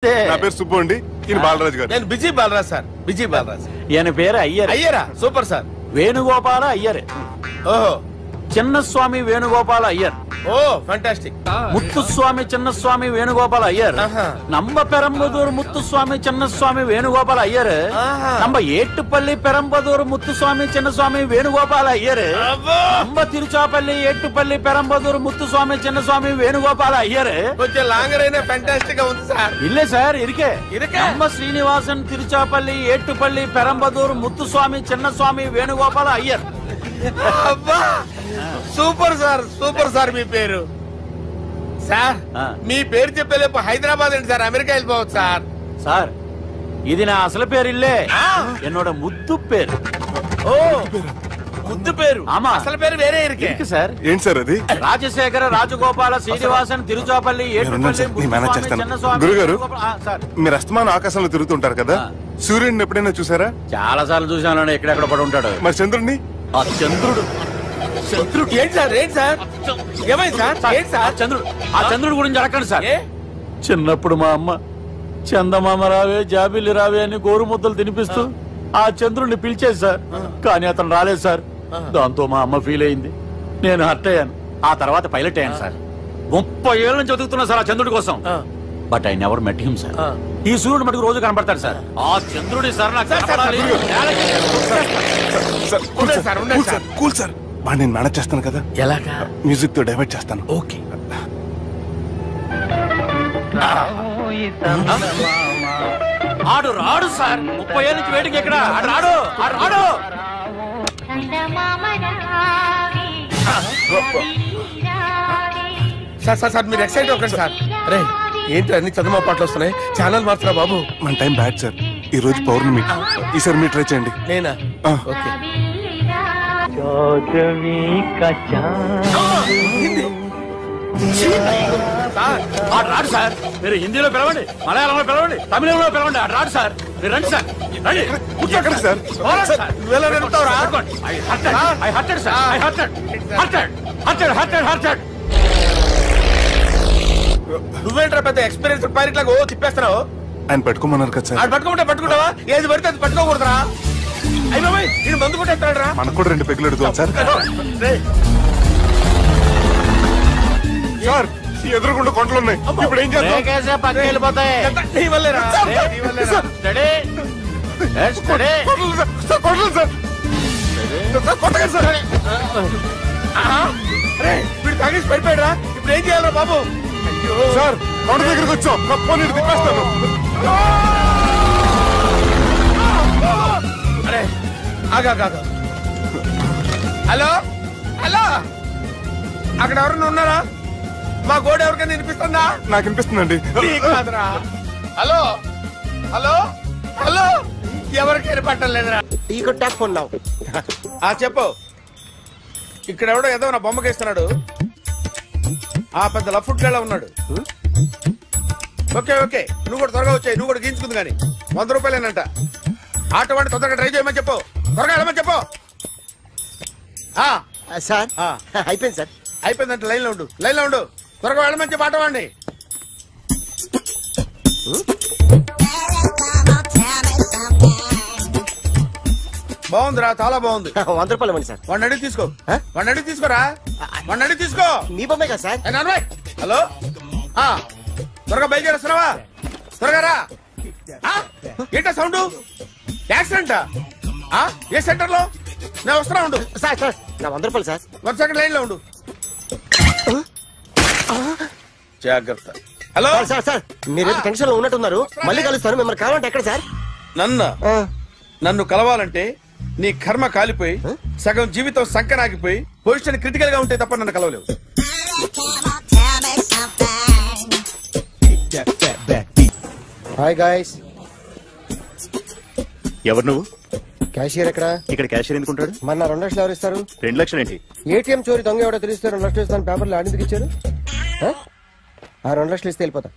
నా పేరు సుబ్బు అండి. ఈయన బాలరాజు గారు. నేను busy Balaraj sir. Busy Balaraj. ఈయన పేరు అయ్యర్. అయ్యరా? Super sir. వేణుగోపాల అయ్యర్. ఓహో. చిన్నస్వామి వేణుగోపాల అయ్యర్. Oh fantastic. ముత్తుస్వామి చిన్నస్వామి వేణుగోపాల అయ్యర్. நம்ம பெரம்பதூர் முத்துசுவாமி சின்னசுவாமி வேணுகோபால ஐயர். நம்ம ஏட்டுப்பள்ளி பெரம்பதூர் முத்துசுவாமி சின்னசுவாமி வேணுகோபால ஐயர். நம்ம திருச்சாப்பள்ளி ஏட்டுப்பள்ளி பெரம்பதூர் முத்துசுவாமி சின்னசுவாమి వేణుగోపాల ஐயர். కొంచెం లాంగర్ అయినా ఫంటాస్టిక్ గా ఉంది సార్. இல்ல சார் இருக்கே. நம்ம ஸ்ரீனிவாசன் திருச்சாப்பள்ளி ஏட்டுப்பள்ளி பெரம்பதூர் முத்துசுவாమి చిన్నస్వామి వేణుగోపాల ஐயர். అబ్బా సూపర్ సార్. Super sir. మీ పేరు సార్? మీ పేరు చెప్పేలేపు హైదరాబాద్ అండి సార్. అమెరికా వెళ్ళిపోవచ్చు సార్. సార్ ఇది నా అసలు పేరు ఇల్లే. என்னோட ముద్దు పేరు. ఓ ముద్దు పేరు. ఆమా. అసలు పేరు వేరే ఇருக்கு సార్. ఏంటి సార్ అది? రాజశేఖర రాజగోపాల శ్రీనివాసన్ తిరుచాపల్లి గురుగారు, మీరు అస్తమానం ఆకాశంలో తిరుగుతుంటారు కదా, సూర్యుడిని ఎప్పుడైనా చూసారా? చాలా సార్లు చూసాను. ఎక్కడెక్కడ పడి ఉంటాడు. మరి చంద్రుడిని? ఆ చంద్రుడు. చంద్రుడు ఏంటి సార్? ఏంటి సార్? ఏమైంది సార్? ఏంటి సార్? చంద్రుడు. ఆ చంద్రుడు గురించి అడగండి సార్. చిన్నప్పుడు మా అమ్మ చందమామ రావే జాబిల్లి రావే అని గోరు ముద్దలు తినిపిస్తూ ఆ చంద్రుడిని పిలిచేది సార్. కానీ అతను రాలేదు సార్. దాంతో మా అమ్మ ఫీల్ అయింది. నేను హర్ట్ అయ్యాను. ఆ తర్వాత పైలట్ అయ్యాను సార్. 30 ఏళ్ళ నుంచి చదువుతున్నా సార్ ఆ చంద్రుడి కోసం. But I never met him sir. ఈ సూర్యుడు మటుకు రోజు కనపడతాడు సార్. ఆ చంద్రుడి సార్ నాకు కూల్ సార్. వాడు నేను మేనేజ్ చేస్తాను కదా. ఎలాగా? మ్యూజిక్ తో డైవర్ట్ చేస్తాను. ఓకే. ఆడు రాడు సార్. 30 ఏళ్ళ నుంచి వేడికి ఎక్కడ రాడు. రాడు. సార్ సార్ సార్ మీరు ఎక్సైట్ అవ్వకండి సార్. అరే ఏంటి అన్ని చదువు పాటలు వస్తున్నాయి. ఛానల్ మార్చరా బాబు. మన టైం బ్యాడ్ సార్. ఈ రోజు పౌర్ణమి. ఈసారి మీరు ట్రై చేయండి. నేనా? ఓకే. రాడు సార్. మీరు హిందీలో పిలవండి, మలయాళంలో పిలవండి, తమిళంలో పిలవండి. రాడు సార్. మీరు రండి సార్. రండి. కూర్చోకండి సార్. నువ్వేంట్రా పెద్ద ఎక్స్పీరియన్స్ పైరెట్ లాగా ఓ తిప్పేస్తున్నావు? ఆయన పట్టుకోమన్నారు కదా సార్. పట్టుకుంటా పట్టుకుంటావా? ఏది పడితే అది పట్టుకోకూడదురా. అయ్యి బాబాయ్ నేను మందు కొట్టేస్తాడు రా. మనకు కూడా 2 పెగ్గులు అడుగుతాం సార్. సార్ ఎదురుకుండా కొండలు ఉన్నాయి. ఇప్పుడు ఏం చేద్దాం? పక్కకి వెళ్ళిపోతాయి. నీ వల్లేరా. వీడు తాగేసి పడిపోయాడురా. ఇప్పుడు ఏం చేయాలరా బాబు? సార్ కొండ దగ్గరకు వచ్చాం. పోనీ తిప్పేస్తాను. అరే ఆగా. హలో హలో, అక్కడ ఎవరన్నా ఉన్నారా? మా గోడ ఎవరికైనా వినిపిస్తుందా? నాకు వినిపిస్తుందండి. హలో హలో హలో, ఎవరికి వినపట్టలేదురా. చెప్పు. ఇక్కడ ఎవడో ఏదో నా బొమ్మకేస్తున్నాడు. ఆ పెద్ద లఫుట్ గళ్ళ ఉన్నాడు. ఓకే ఓకే, నువ్వు కూడా త్వరగా వచ్చాయి. నువ్వు కూడా గీంచుకుంది కానీ 100 రూపాయలేనంట. ఆటో వాడిని తొందరగా ట్రై చేయమని చెప్పు. త్వరగా వెళ్ళమని చెప్పు. సార్ అయిపోయింది సార్. అయిపోయిందంటే లైన్లో ఉండు. లైన్లో ఉండు. త్వరగా వెళ్ళమని చెప్పి ఆటో వాడిని. బాగుందిరా, చాలా బాగుంది. 100 రూపాయలు ఇవ్వండి సార్. వాడిని అడిగి తీసుకో. వాడిని అడిగి తీసుకోరా. వాడిని అడిగి తీసుకో. మీ బొమ్మే కదా సార్. హలో, త్వరగా బయలుదేరేస్తున్నావా? త్వరగా రా. ఏంటా సౌండ్? యాక్సిడెంట్? ఏ సెంటర్ లో? నేను వస్తున్నా ఉండు. సార్ సార్ నా 100 రూపాయలు సార్. 1 సెకండ్ లైన్ లో ఉండు. జాగ్రత్త. హలో సార్ సార్ మీరేదో టెన్షన్ లో ఉన్నట్టున్నారు. మళ్ళీ కలుస్తాను. మిమ్మల్ని కావాలంటే ఎక్కడ సార్? నన్ను కలవాలంటే నీ కర్మ కాలిపోయి సగం జీవితం సంకనాగిపోయి పొజిషన్ క్రిటికల్ గా ఉంటే తప్ప నన్ను కలవలేవు. Hi guys. ఎవరు నువ్వు? క్యాషియర్ ఎక్కడ? ఇక్కడ క్యాషియర్ ఎందుకుంటాడు? మన 2 లక్షలు ఎవరు ఇస్తారు? 2 లక్షలు ఏంటి? ఏటీఎం చోరీ దొంగ ఎవడో తెలిస్తే 2 లక్షలు ఇస్తాను పేపర్లు ఆడిందుకు ఇచ్చారు. ఆ 2 లక్షలు ఇస్తే వెళ్ళిపోతా.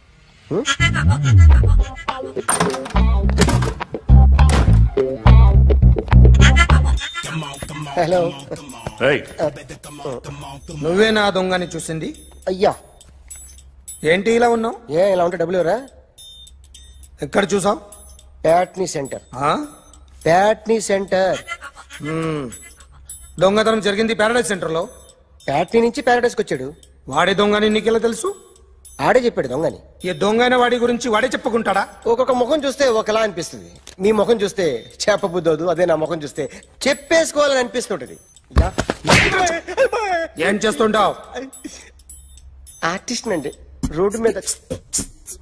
హలో, నువ్వేనా దొంగని చూసింది? అయ్యా ఏంటి ఇలా ఉన్నావు? ఇలా ఉంటే డబ్బులు ఎవరా? ఎక్కడ చూసావు? ప్యాట్నీ సెంటర్. దొంగతనం జరిగింది ప్యారడైజ్ సెంటర్ లో. ప్యాట్నీ నుంచి ప్యారడైజ్కి వచ్చాడు. వాడే దొంగని నీకెలా తెలుసు? ఆడే చెప్పాడు దొంగని. ఈ దొంగైన వాడి గురించి వాడే చెప్పుకుంటాడా? ఒక్కొక్క ముఖం చూస్తే ఒకలా అనిపిస్తుంది. మీ ముఖం చూస్తే చెప్పబుద్దోదు, అదే నా ముఖం చూస్తే చెప్పేసుకోవాలని అనిపిస్తుంటది. ఏం చేస్తుంటావు? ఆర్టిస్ట్ అండి. రోడ్డు మీద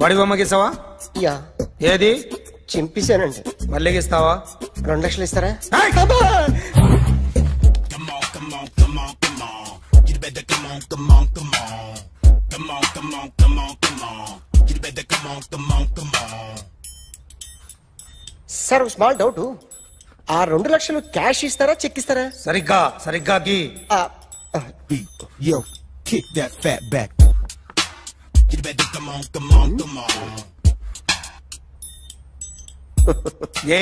వాడి బొమ్మ గీసావా? యా. ఏది? చింపేశానండి. మళ్ళీ గీస్తావా? 2 లక్షలు ఇస్తారా? సార్ స్మాల్ డౌట్, ఆ 2 లక్షలు క్యాష్ ఇస్తారా చెక్ ఇస్తారా? సరిగ్గా గీ. Yo, kick that fat back. You better come on. A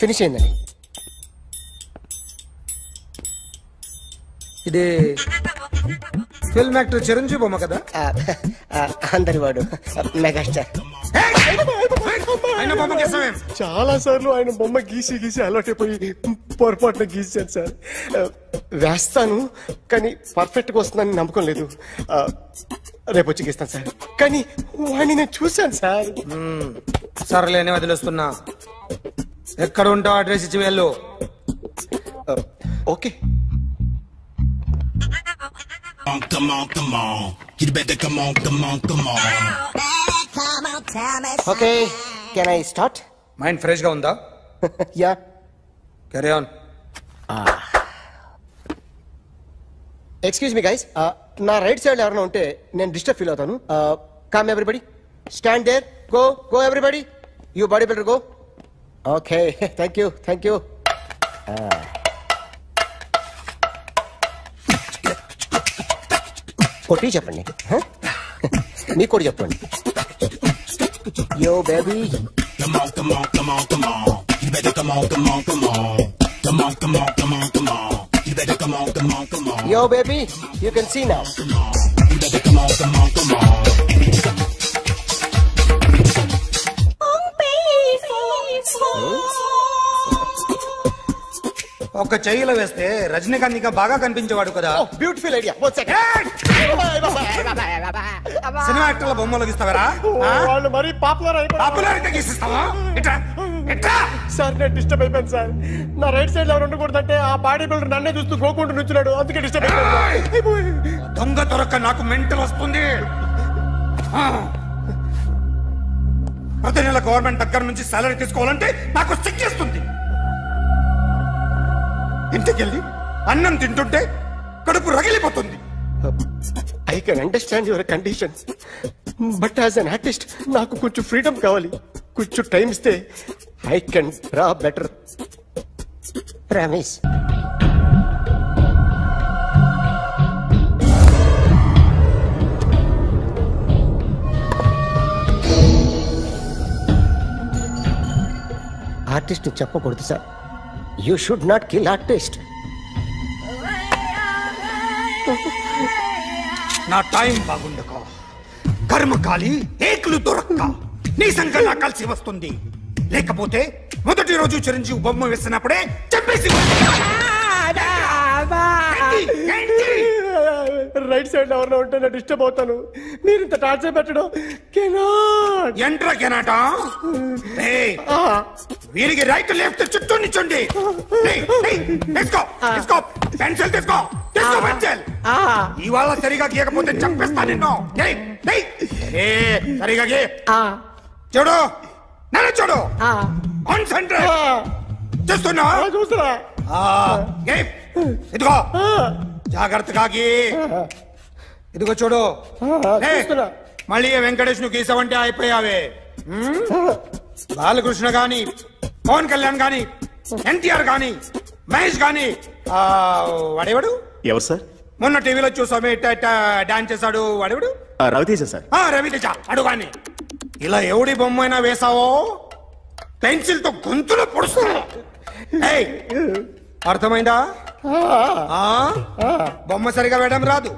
finish అయిందండి. ఇది ఫిల్మ్ యాక్టర్ చిరంజీవి బొమ్మ కదా? అందరి వాడు మెగాస్టార్. ఆయన బొమ్మ గీసావేం? చాలా సార్లు ఆయన బొమ్మ గీసి అలవాటైపోయి పొరపాటున గీసాను సార్. వేస్తాను కానీ పర్ఫెక్ట్ గా వస్తుందని నమ్మకం లేదు. రేపు వచ్చి గీస్తాను సార్. కానీ వాడిని నేను చూశాను సార్. సర్లేని వదిలేస్తున్నా. ఎక్కడ ఉంటావు అడ్రస్ ఇచ్చి వెళ్ళు. Okay. Come on. You better come on. Okay, can I start? Mind fresh గా ఉందా? Yeah. Carry on. Excuse me guys, నా రైట్ సైడ్ ఎవరైనా ఉంటే నేను డిస్టర్బ్ ఫీల్ అవుతాను. Come everybody, stand there, go everybody, you body builder go. Okay, thank you. కొట్టి చెప్పండి, మీకు కూడా చెప్పండి. Yo baby, Come on. You better come on. Come on. You better come on. yo baby, you can see now. You better come on. ఒక చెయ్యిలో వేస్తే రజనీకాంత్ ఇంకా బాగా కనిపించేవాడు కదా. Beautiful idea. One second. Cinema యాక్టర్ల బొమ్మలు గీస్తావరా? వాళ్ళు మరి పాపులారిటీ గీసిస్తావా? సార్ నేను డిస్టర్బ్ అయిపోయాను సార్. నా రైట్ సైడ్ ఎవరు ఉండకూడదంటే ఆ బాడీ బిల్డర్ నన్నే చూస్తూ గోకుంటూ నుంచున్నాడు, అందుకే డిస్టర్బ్ అయిపోయాను. దొంగ దొరక్క నాకు మెంటల్ వస్తుంది. ప్రతి నెల గవర్నమెంట్ దగ్గర నుంచి సాలరీ తీసుకోవాలంటే నాకు సిగ్గేస్తుంది. ఇంటికెళ్ళి అన్నం తింటుంటే కడుపు రగిలిపోతుంది. I can understand your conditions, but as an artist నాకు కొంచెం ఫ్రీడమ్ కావాలి. కొంచెం టైం ఇస్తే I can draw better. Promise. Artist చెప్పకూడదు sir. You should not kill artist. నా టైం బాగుండక కర్మకాలి ఏకులు దొరక్క నీ సంకల్లా కలిసి వస్తుంది. లేకపోతే మొదటి రోజు చిరంజీవి బొమ్మ వేసినప్పుడే చెప్పేసి రైట్ సైడ్ ఎవరిలో ఉంటే నేను డిస్టర్బ్ అవుతాను. మీరు ఇంత టార్చర్ పెట్టడం ఎంట్రా కెనాట. వీరికి రైట్ లెఫ్ట్ చుట్టూ నిచ్చండి. పెన్సిల్ తీసుకో. ఇవాళ సరిగా గీయకపోతే చంపేస్తా నిన్ను. సరిగా గీ. చూడు, నన్ను చూడు. కాన్సంట్రేట్ చేస్తున్నా. ఇదిగో జాగ్రత్తగా గీ. ఇదిగో చూడు. మళ్ళీ వెంకటేష్ ను గీసావంటే అయిపోయావే. బాలకృష్ణ గాని, పవన్ కళ్యాణ్ గాని, ఎన్టీఆర్ గాని, మహేష్ గాని, వాడేవాడు ఎవరు సార్? మొన్న టీవీలో చూసామే డాన్స్ చేశాడు వాడేవాడు? రవితేజ సార్. రవితేజ అడుగాని. ఇలా ఎవడి బొమ్మ అయినా వేసావో పెన్సిల్ తో గొంతులో పొడుస్తావు. అర్థమైందా? బొమ్మ సరిగా వేయడం రాదు,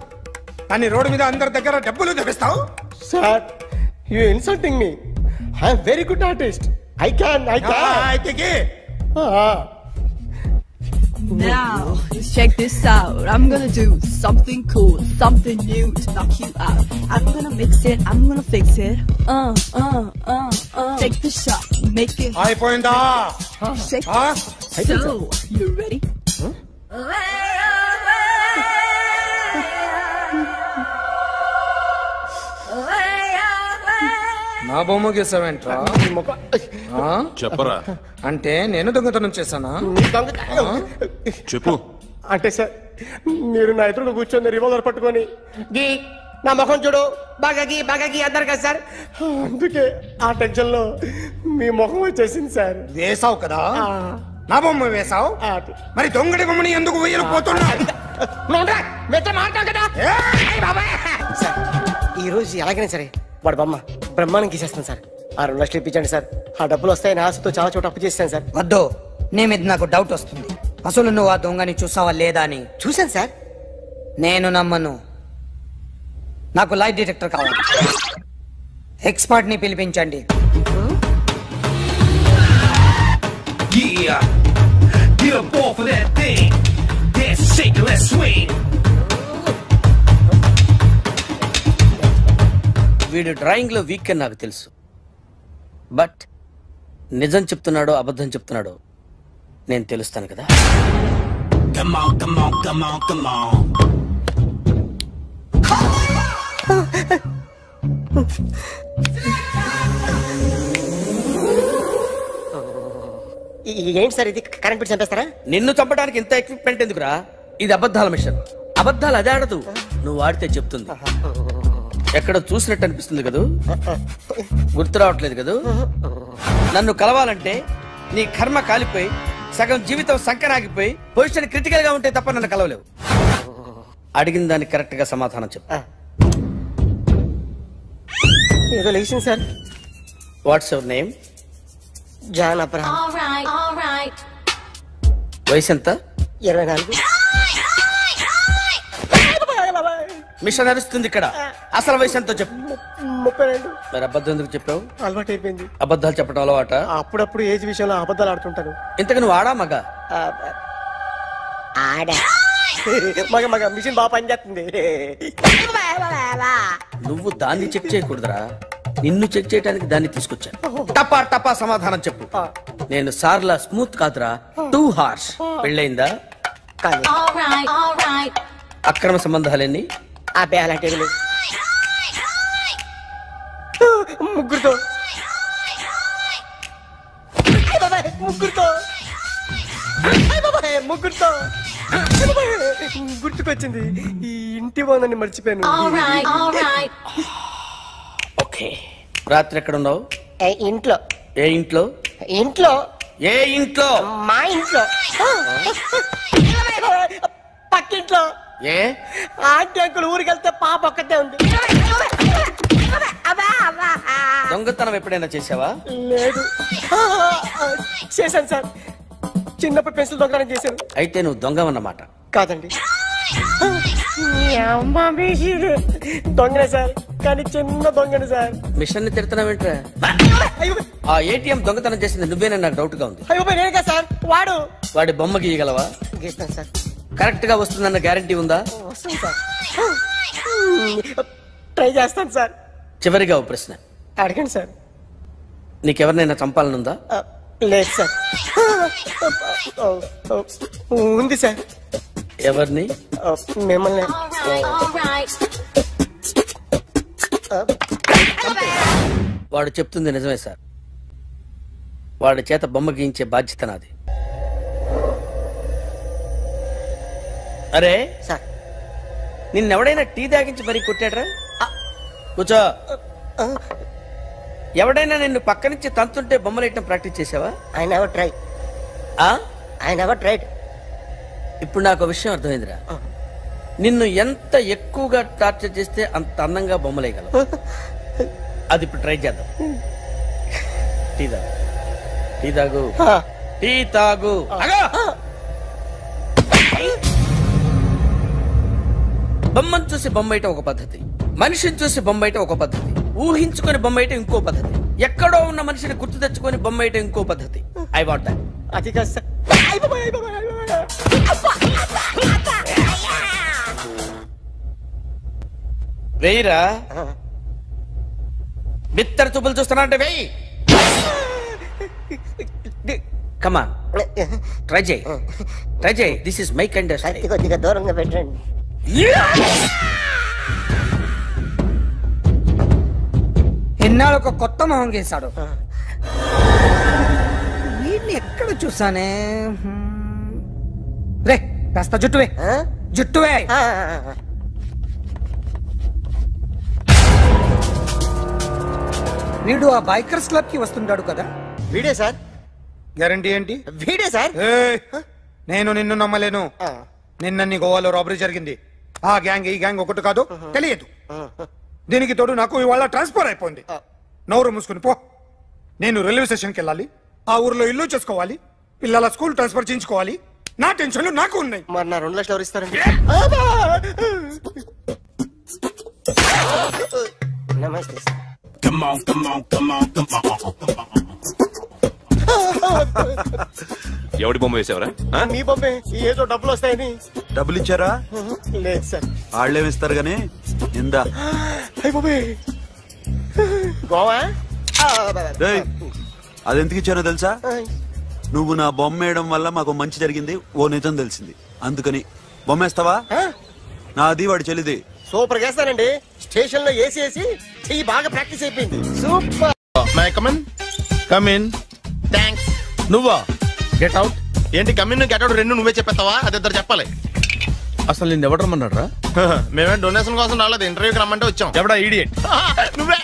అని రోడ్డు మీద అందరి దగ్గర డబ్బులు తెప్పిస్తావు? Sir you insulting me. I'm very good artist. I can. Now, check this out. I'm gonna do something cool, something new to knock you out. I'm gonna mix it, I'm gonna fix it. Take the shot, make it. అయిపోయిందా? Shake it. So, you ready? నా బొమ్మ గీసావేంట్రా? చెప్పరా. అంటే నేను దొంగతనం చేశానా? చెప్పు. అంటే సార్ మీరు నా ఎదురు కూర్చొని రివాల్వర్ పట్టుకొని గీ నా ముఖం చూడు బాగా గీ అన్నారు కదా సార్. అందుకే ఆ టెన్షన్ లో మీ ముఖం వచ్చేసింది సార్. వేసావు కదా, నా బొమ్మ వేసావు. మరి దొంగడి బొమ్మని ఎందుకు వేయలు పోతున్నా? ఈ రోజు ఎలాగైనా సరే వాడు బొమ్మ బ్రహ్మాండం గీసేస్తాను సార్. ఆ 2 లక్షలు ఇప్పించండి సార్. ఆ డబ్బులు వస్తాయని ఆశతో చాలా చోట అప్పు చేస్తాను సార్. వద్దు, నీ మీద నాకు డౌట్ వస్తుంది. అసలు నువ్వు ఆ దొంగని చూసావా లేదా అని. చూశాను సార్. నేను నమ్మను. నాకు లైట్ డిటెక్టర్ కావాలి. ఎక్స్పర్ట్ ని పిలిపించండి. Yeah, get up off of that thing. Dance, shake, let's swing. వీడు డ్రాయింగ్ లో వీక్ అని నాకు తెలుసు. బట్ నిజం చెప్తున్నాడో అబద్ధం చెప్తున్నాడో నేను తెలుస్తాను కదా. Come on, come on, come on, come on. ఏంటి సార్ ఇది? కరెంట్ బిల్ చంపేస్తారా? నిన్ను చంపడానికి ఇంత ఎక్విప్మెంట్ ఎందుకురా? ఇది అబద్ధాల మిషన్. అబద్ధాలు అదే ఆడదు, నువ్వు ఆడితే చెప్తుంది. ఎక్కడ చూసినట్టు అనిపిస్తుంది కదూ? గుర్తు రావట్లేదు కదూ? నన్ను కలవాలంటే నీ కర్మ కాలిపోయి సగం జీవితం సంకరాగిపోయి పొజిషన్ క్రిటికల్ గా ఉంటే తప్ప నన్ను కలవలేవు. అడిగిన దానికి కరెక్ట్ గా సమాధానం చెప్పు. ఏదో లేచింది sir. What's your name? John Abraham. వయసు ఎంత? 24. మిషన్ నడుస్తుంది ఇక్కడ. అసలు వయసు ఎంతో చెప్పు. 32. మరి అబద్ధం ఎందుకు చెప్పావు? అలవాటు అయిపోయింది. అబద్ధాలు చెప్పడం అలవాట? అప్పుడప్పుడు ఏజ్ విషయంలో అబద్ధాలు ఆడుతుంటాను. ఇంతకు నువ్వు ఆడా మగ? ఆడా. మగ మిషన్ బాగా పనిచేస్తుంది. నువ్వు దాన్ని చెక్ చేయకూడదురా, నిన్ను చెక్ చేయడానికి దాన్ని తీసుకొచ్చాను. టపా టపా సమాధానం చెప్పు. నేను సార్లా స్మూత్ కాదురా, టూ హార్ష్. పెళ్ళయిందా? అక్రమ సంబంధాలన్నీ? అలాంటివి ముగ్గురుతో గుర్తుకొచ్చింది. ఈ ఇంటి వాళ్ళని మర్చిపోయాను. ఓకే, రాత్రి ఎక్కడ ఉన్నావు? ఇంట్లో. ఏ ఇంట్లో? ఇంట్లో. ఏ ఇంట్లో? మా ఇంట్లో. పక్కింట్లో. ఏ ఆంటీ అంకుల్ ఊరికి వెళ్తే పాప ఒక్కతే ఉంది. దొంగతనం ఎప్పుడైనా చేసావా? లేదు. చేశాను సార్, చిన్నప్పుడు పెన్సిల్ దొంగతనం చేశాను. అయితే నువ్వు దొంగవన్నమాట. కాదండి, దొంగనే సార్, కానీ చిన్న దొంగని సార్. మిషన్ ని తిడుతున్నావేంట్రా? ఆ ఏటీఎం దొంగతనం చేసింది నువ్వేనని నాకు డౌట్ గా ఉంది. నేనే సార్. వాడి బొమ్మ గీయగలవా? గీస్తాను సార్. కరెక్ట్ గా వస్తుందన్న గ్యారంటీ ఉందా? వస్తుంది సార్. ట్రై చేస్తాను సార్. చివరిగా ఓ ప్రశ్న అడగండి సార్. నీకెవరినైనా చంపాలనుందా? లేదు సార్. ఉంది సార్. ఎవరిని? మిమ్మల్ని. వాడు చెప్తుంది నిజమే సార్. వాడి చేత బొమ్మ గీయించే బాధ్యత నాది. అరే సార్, నిన్నెవడైనా టీ తాగించి మరీ కొట్టాడ్రా? కూర్చో. ఎవడైనా నిన్ను పక్క నుంచి తంతుంటే బొమ్మలేయటం ప్రాక్టీస్ చేసావా? I never try. I never tried. ఇప్పుడు నాకు విషయం అర్థమైందిరా. నిన్ను ఎంత ఎక్కువగా టార్చర్ చేస్తే అంత అందంగా బొమ్మలేయగలవు. అది ఇప్పుడు ట్రై చేద్దాం. టీ తాగు, టీ తాగు, టీ తాగు. బొమ్మను చూసి బొమ్మేయటం ఒక పద్ధతి, మనిషిని చూసి బొమ్మేయటం ఒక పద్ధతి, ఊహించుకొని బొమ్మేయటం ఇంకో పద్ధతి, ఎక్కడో ఉన్న మనిషిని గుర్తు తెచ్చుకొని బొమ్మేయటం ఇంకో పద్ధతి. I want that. అది కాదు సార్. వెయ్యిరా. బిత్తర చూపులు చూస్తున్నా అంటే వెయ్యి. కమాన్, ట్రై చేయి, ట్రై చేయి. This is my kind of style. కొద్దిగా దూరంగా పెట్టండి. ఎన్నాళ్ళు ఒక కొత్త మొహం గీశాడు. వీడిని ఎక్కడ చూసానే? రే కాస్త జుట్టువే, జుట్టువే. వీడు ఆ బైకర్స్ క్లబ్ కి వస్తుంటాడు కదా? వీడే సార్. గ్యారంటీ ఏంటి? వీడే సార్. నేను నిన్ను నమ్మలేను. నిన్న నీ గోవాలో రాబరీ జరిగింది. ఆ గ్యాంగ్ ఈ గ్యాంగ్ ఒకటి కాదు, తెలియదు. దీనికి తోడు నాకు ఇవాళ ట్రాన్స్ఫర్ అయిపోయింది. నోరు మూసుకుని పో. నేను రైల్వే స్టేషన్కి వెళ్ళాలి, ఆ ఊర్లో ఇల్లు చేసుకోవాలి, పిల్లల స్కూల్ ట్రాన్స్ఫర్ చేయించుకోవాలి. నా టెన్షన్లు నాకు ఉన్నాయి. మరి నా 2 లక్షలు ఎవరు ఇస్తారండి? నమస్తే sir. Come on, come on, come on, come on. ఎవడి బొమ్మ వేసావరా? మీ బొమ్మే. ఏదో డబ్బులు వస్తాయని. డబ్బులు ఇచ్చారా? లేదు సార్. వాళ్ళేమిస్తారు గానీ ఇందా. గోవా అదెందుకు ఇచ్చానో తెలుసా? నువ్వు నా బొమ్మ వేయడం వల్ల మాకు మంచి జరిగింది, ఓ నిజం తెలిసింది. అందుకని బొమ్మేస్తావా? నాది వాడి చెల్లిది. సూపర్ చేస్తానండి. స్టేషన్ లో ఏసీ చెయ్యి బాగా ప్రాక్టీస్ అయిపోయింది. Super. May come in. Come in. Thanks. నువ్వా? Get out. ఏంటి కమిన్ గెట్ అవుట్ రెండు నువ్వే చెప్పేస్తావా? అది ఇద్దరు చెప్పాలి. అసలు నేను ఎవరు రమ్మన్నాడు రా? మేమే డొనేషన్ కోసం రాలేదు, ఇంటర్వ్యూకి రమ్మంటే వచ్చాం. ఎవడా ఈడియట్? నువ్వే.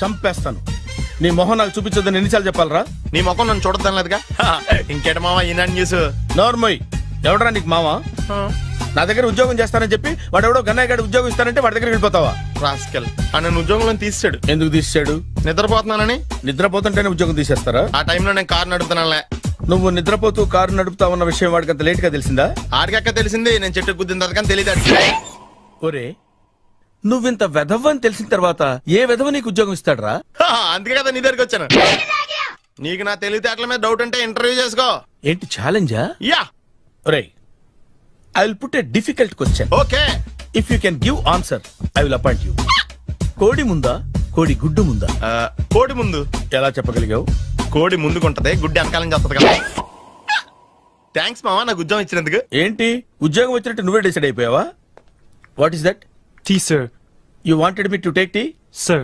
చంపేస్తాను. నీ మొహం నాకు చూపించొద్దని ఎన్నిసార్లు చెప్పాలరా? నీ మొహం నన్ను చూడద్దాం లేదుగా. ఇంకేట మావా ఈనాడు న్యూస్. నోర్మోయ్. ఎవడరా నీకు మావా? నా దగ్గర ఉద్యోగం చేస్తానని చెప్పి వాడు ఎవడో గన్నయ్య గారి ఉద్యోగం ఇస్తానంటే వాడి దగ్గర వెళ్ళిపోతావా? రాస్కెల్. నన్ను ఉద్యోగంలో తీసాడు. ఎందుకు తీసాడు? నిద్రపోతున్నానని. నిద్రపోతుంటేనే ఉద్యోగం తీసేస్తారా? ఆ టైంలో నేను కారు నడుపుతున్నానులే. నువ్వు నిద్రపోతూ కారు నడుపుతా ఉన్న విషయం వాడికి అంత లేట్ గా తెలిసిందా? ఆడికక్క తెలిసింది, నేను చెట్టు గుద్దిన తర్వాత కానీ తెలియదు. ఒరే, నువ్వింత వెధవ్ అని తెలిసిన తర్వాత ఏ వెధవ నీకు ఉద్యోగం ఇస్తాడరా? అందుకే కదా నీ దగ్గరికి వచ్చాను. నీకు నా తెలివితేటల మీద డౌట్ అంటే ఇంటర్వ్యూ చేసుకో. ఏంటి ఛాలెంజా? యా. ఒరే, I will put a difficult question. Okay. If you can give answer, I will appoint you. కోడి ముందా, కోడి గుడ్డు ముందా? కోడి ముందు. ఎలా చెప్పగలిగావు? కోడి ముందుకుంటది, గుడ్డి వెనకాలని చేస్తుంది కదా. థ్యాంక్స్ మావా నాకు ఉద్యోగం ఇచ్చినందుకు. ఏంటి ఉద్యోగం వచ్చినట్టు నువ్వే డిసైడ్ అయిపోయావా? What is that? Tea sir. You wanted me to take tea? Sir.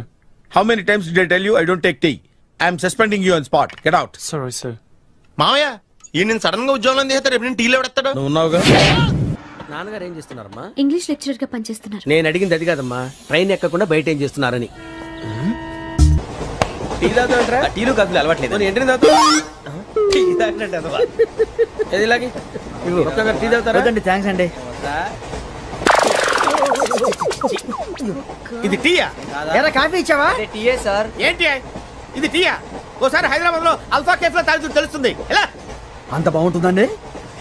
How many times did I tell you I don't take tea? I am suspending you on spot. Get out. Sorry sir. మావయ్య ఈ నేను sudden గా ఉద్యోగంలో తీస్తాడు, రేపు నేను టీలో పెడతాడు. నువ్వు ఉన్నావుగా. నాన్నగారు ఏం చేస్తున్నారమ్మా? ఇంగ్లీష్ లెక్చరర్ గా పనిచేస్తున్నారు. నేను అడిగింది అది కాదమ్మా, ట్రైన్ ఎక్కకుండా బయట ఏం చేస్తున్నారని. టీ తాగుతాంట్రా? టీలు కాఫీలు అలవాట్లేదు. ఏంటి తాగుతా? టీ తాగినట్టు అదవా? ఏది ఇలాగే ఒక్కగారు టీ తాగుతారా? థ్యాంక్స్ అండి. ఇది టీయా? ఎరా కాఫీ ఇచ్చావా? టీయే సార్. ఏంటి ఇది టీయా? ఓసారి హైదరాబాద్ లో అల్ఫా కేఫ్ లో తాగుతూ తెలుస్తుంది. ఎలా అంత బాగుంటుందండి?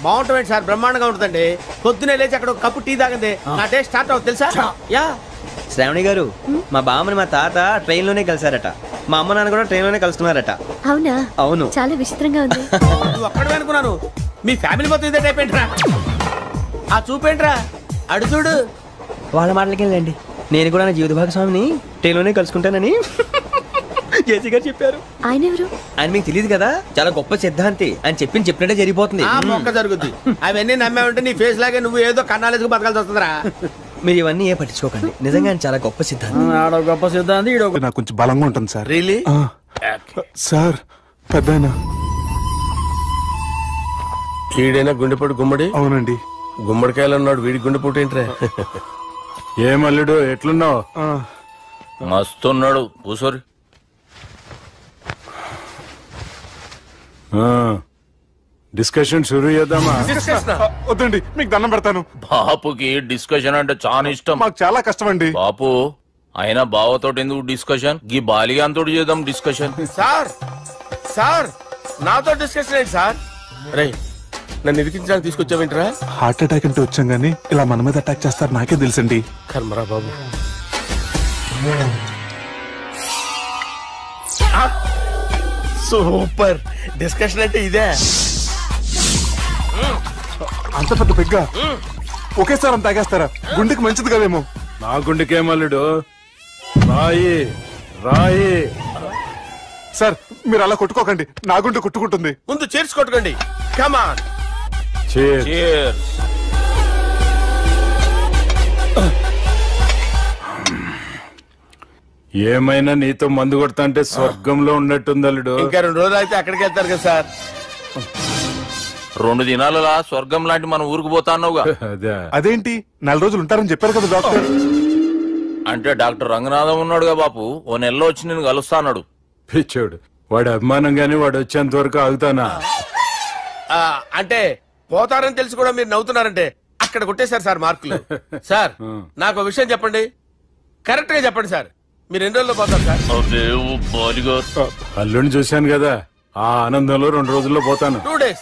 బాగుంటుంది సార్, బ్రహ్మాండంగా ఉంటుందండి. పొద్దునే లేచి అక్కడ ఒక కప్పు టీ తాగింది నా టేస్ట్ స్టార్ట్ అవుతుంది తెలుసా? యా. శ్రావణి గారు, మా బామ్మని మా తాత ట్రైన్ లోనే కలిసారట, మా అమ్మ నాన్న కూడా ట్రైన్ లోనే కలుస్తున్నారట. అవునా? అవును. చాలా విచిత్రంగా ఉంది. నువ్వు అక్కడ అనుకున్నాను, మీ ఫ్యామిలీ మొత్తం ఇదే టైప్ ఏంట్రా? ఆ చూపేంట్రా? అడు చూడు. వాళ్ళ మాటలకి వెళ్ళండి, నేను కూడా నా జీవిత భాగస్వామిని ట్రైన్ లోనే కలుసుకుంటానని జేసీ గారు చెప్పారు. ఆయన ఎవరు? ఆయన మీకు తెలియదు కదా, చాలా గొప్ప సిద్ధాంతి అని చెప్పినట్టే జరిగిపోతుంది. మొక్క జరుగుద్ది. అవన్నీ నమ్మే ఉంటే నీ ఫేస్ లాగే నువ్వు ఏదో కన్నాలేసుకు బతకాల్సి వస్తుందిరా. మీరు ఇవన్నీ ఏ పట్టించుకోకండి, నిజంగా ఆయన చాలా గొప్ప సిద్ధాంతి. గొప్ప సిద్ధాంతి. నాకు కొంచెం బలంగా ఉంటుంది సార్. రియలీ? సార్ పెద్దయినా ఈడైనా గుండెపోటు గుమ్మడి? అవునండి. గుమ్మడికాయలు అన్నాడు, వీడి గుండెపోటు ఏంట్రా? ఏమల్లుడు ఎట్లున్నావు? మస్తున్నాడు. కూసోరి. డిస్కషన్ షురూ చేద్దామా? వద్దండి, మీకు దండం పెడతాను. బాపుకి డిస్కషన్ అంటే చాలా ఇష్టం. మాకు చాలా కష్టం అండి. బాపు అయినా బావతోటి ఎందుకు డిస్కషన్? గీ బాలిగాంతోటి చేద్దాం డిస్కషన్. సార్ సార్ నాతో డిస్కషన్ ఏంటి సార్? రే నన్ను ఇరికించడానికి తీసుకొచ్చావేంట్రా? హార్ట్ అటాక్ అంటే వచ్చాం గానీ ఇలా మన మీద అటాక్ చేస్తారు నాకే తెలుసండి. కర్మరా బాబు. సూపర్ డిస్కషన్ అంటే ఇదే. అంత పెద్ద పెగ్గా ఒకేసారి అంత తాగేస్తారా? గుండెకి మంచిది కదేమో. నా గుండెకేమల్లుడు రాయి రాయి. సార్ మీరు అలా కొట్టుకోకండి, నా గుండె కొట్టుకుంటుంది. ముందు చేర్చి కొట్టుకోండి. కమాన్. ఏమైనా నీతో మందు కొడతా అంటే స్వర్గంలో ఉన్నట్టుంది అల్లుడు. ఇంకా 2 రోజులు అయితే అక్కడికి వెళ్తారు కదా సార్. 2 దినాలలా స్వర్గం లాంటి మన ఊరికి పోతాన్నావుగా. అదేంటి 4 రోజులు ఉంటారని చెప్పారు కదా డాక్టర్. అంటే డాక్టర్ రంగనాథం ఉన్నాడుగా బాపు, ఓ నెలలో వచ్చి నేను కలుస్తా అన్నాడు. పిచ్చోడు, వాడు అభిమానంగానే వాడు వచ్చేంత వరకు ఆగుతానా? అంటే పోతారని తెలిసి కూడా మీరు నవ్వుతున్నారంటే అక్కడ కొట్టేశారు సార్ మార్కులు. సార్ నాకు ఒక విషయం చెప్పండి, కరెక్ట్ గా చెప్పండి సార్. మీరు ఎన్ని రోజుల్లో పోతారు సార్? అల్లుడిని చూశాను కదా, ఆ ఆనందంలో 2 రోజుల్లో పోతాను. 2 days.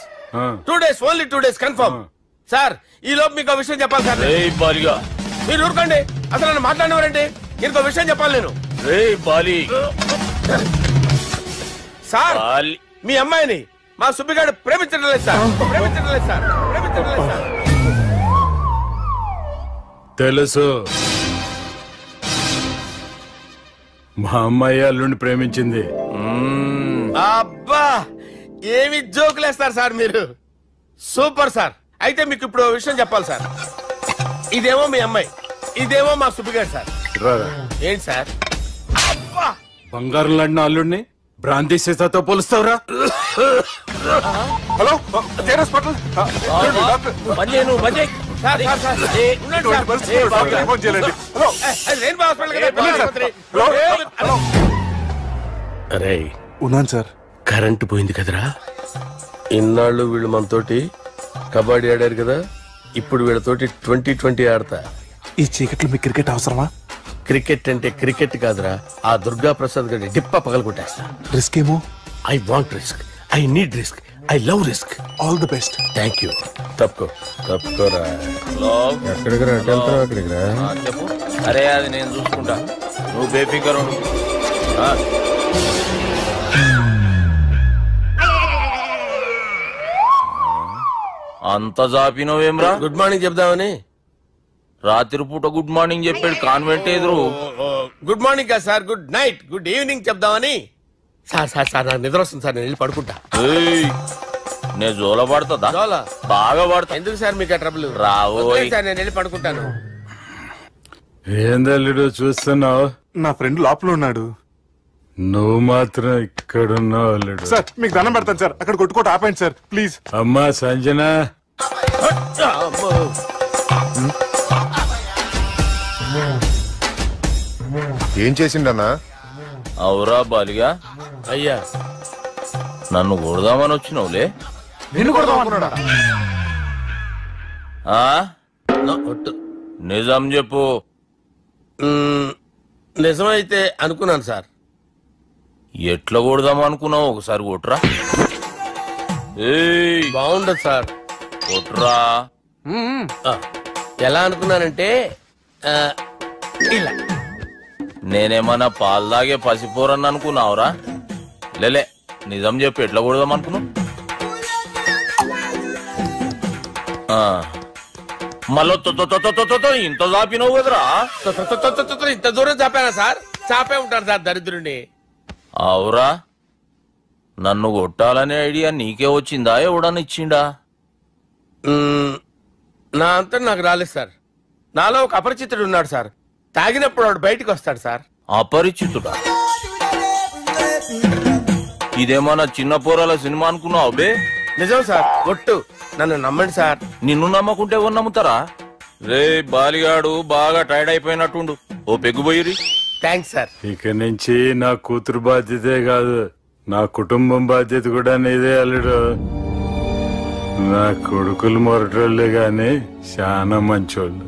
2 days, only 2 days confirm. Sir ఈ లోపు మీకు విషయం చెప్పాలి సార్. మీరు ఊరుకోండి, అసలు నన్ను మాట్లాడినవారండి. ఇంకో విషయం చెప్పాలి నేను. సార్ మీ అమ్మాయిని మా సుబ్బిగాడు ప్రేమించడం లేదు సార్. ప్రేమించడం లేదు సార్. ప్రేమించడం లేదు సార్. తెలుసు, మా అమ్మాయి అల్లుడిని ప్రేమించింది. అబ్బా ఏమి జోకులేస్తారు సార్ మీరు. Super sir. అయితే మీకు ఇప్పుడు విషయం చెప్పాలి సార్. ఇదేమో మీ అమ్మాయి, ఇదేమో మా సుబ్బిగాడు సార్. ఏంటి సార్? బంగారం లాంటి అల్లుడిని భ్రాంతి సీతాతో పోలుస్తావురా? Hello hospital. అరే ఉన్నాను సార్. కరెంటు పోయింది కదరా. ఇన్నాళ్ళు వీళ్ళు మనతోటి కబడ్డీ ఆడారు కదా, ఇప్పుడు వీళ్ళతోటి 2020 ఆడతా. ఈ చీకట్లో మీ క్రికెట్ అవసరమా? క్రికెట్ అంటే క్రికెట్ కాదురా, ఆ దుర్గా ప్రసాద్ గారి డిప్ప పగలగొట్టేస్తా. రిస్క్ ఏమో. I want risk, I need risk, I love risk. All the best. Thank you. తప్పుకోరా. ఎక్కడికి రా? అక్కడికి రా. చెప్పు. అరే అది నేను చూసుకుంటా, నువ్వు బేఫికర్ ఉండు. అంత జాపినవేమ్రా? గుడ్ మార్నింగ్ చెప్దామని. రాత్రి పూట గుడ్ మార్నింగ్ చెప్పాడు కాన్వెంట్ ఎదురు. గుడ్ మార్నింగ్ కాదు sir, good night, good evening చెప్దామని. సార్ సార్ సార్ నాకు నిద్ర వస్తుంది సార్, నేను వెళ్ళి పడుకుంటా. నేను జోల పడుతుందా? బాగా పడతా. ఎందుకు సార్ మీకు ట్రబుల్? రావు సార్, నేను వెళ్ళి పడుకుంటాను. ఏందల్లుడు చూస్తున్నావు? నా ఫ్రెండ్ లోపల ఉన్నాడు. నువ్వు మాత్రం ఇక్కడున్నావు అల్లుడు. సార్ మీకు దండం పెడతాను సార్, అక్కడ కొట్టుకోట ఆపండి సార్ ప్లీజ్. అమ్మా సంజన, ఏం చేసిండన్నా? అవురా బాలిగా. అయ్యా నన్ను కొడదామని వచ్చినావులే. నిజం చెప్పు. నిజమైతే అనుకున్నాను సార్. ఎట్లా కొడదాం అనుకున్నావు? ఒకసారి కొట్రా. బాగుండదు సార్. కొట్రా. ఎలా అనుకున్నానంటే ఇలా. నేనేమన్నా పాలు తాగే పసిపోరని అనుకున్నావురా? లేలే, నిజం చెప్పి ఎట్లా కొడదాం అనుకున్నావు? మళ్ళీ ఇంత చాపినవు కదరా? ఇంత దూరం చాపానా సార్? చాపే ఉంటాను సార్ దరిద్రుని. అవురా, నన్ను కొట్టాలనే ఐడియా నీకే వచ్చిందా? ఎవడన్నా ఇచ్చిండా? నా అంతా నాకు రాలేదు సార్. నాలో ఒక అపరిచితుడు ఉన్నాడు సార్. తాగినప్పుడు వాడు బయటకు వస్తాడు సార్. అపరిచితుడా? ఇదేమన్నా చిన్న పోరాల సినిమా అనుకున్నావు బే? నిజం సార్, ఒట్టు. నన్ను నమ్మండి సార్. నిన్ను నమ్మకుంటే ఎవరు నమ్ముతారా? రే బాలిగాడు బాగా టైర్డ్ అయిపోయినట్టుండు, ఓ పెగ్గుపోయిరి. Thanks sir. ఇక నుంచి నా కూతురు బాధ్యతే కాదు, నా కుటుంబం బాధ్యత కూడా నీదే అల్లుడు. నా కొడుకులు మొరటోళ్ళే గాని చాలా మంచోళ్ళు.